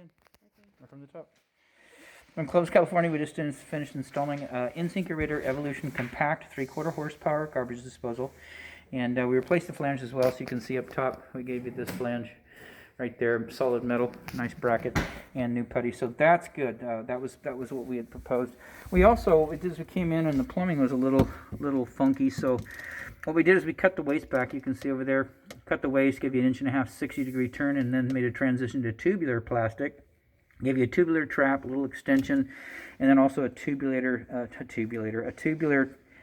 again. Or from the top. From Clovis, California, we just finished installing InSinkerator Evolution Compact 3/4 horsepower garbage disposal. And we replaced the flange as well, so you can see up top, we gave you this flange right there, solid metal, nice bracket, and new putty. So that's good. That was what we had proposed. We also, as we came in and the plumbing was a little funky, so what we did is we cut the waste back. You can see over there, cut the waste, gave you an 1.5 inch 60-degree turn, and then made a transition to tubular plastic. Gave you a tubular trap, a little extension, and then also a tubular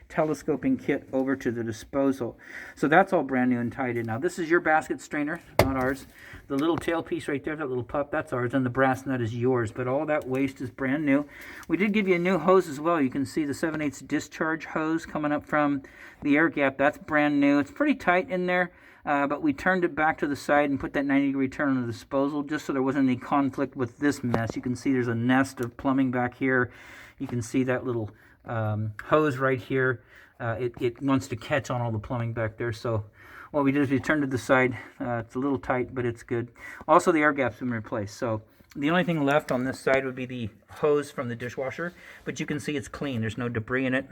telescoping kit over to the disposal. So that's all brand new and tied in. Now this is your basket strainer, not ours. The little tailpiece right there, that little pup, that's ours, and the brass nut is yours, but all that waste is brand new. We did give you a new hose as well. You can see the 7/8 discharge hose coming up from the air gap. That's brand new. It's pretty tight in there. But we turned it back to the side and put that 90-degree turn on the disposal just so there wasn't any conflict with this mess. You can see there's a nest of plumbing back here. You can see that little hose right here. It wants to catch on all the plumbing back there. So what we did is we turned it to the side. It's a little tight, but it's good. Also, the air gap's been replaced. So the only thing left on this side would be the hose from the dishwasher. But you can see it's clean. There's no debris in it.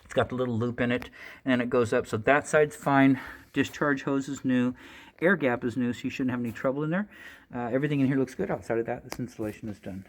It's got the little loop in it, and it goes up. So that side's fine. Discharge hose is new. Air gap is new, so you shouldn't have any trouble in there. Everything in here looks good. Outside of that, this installation is done.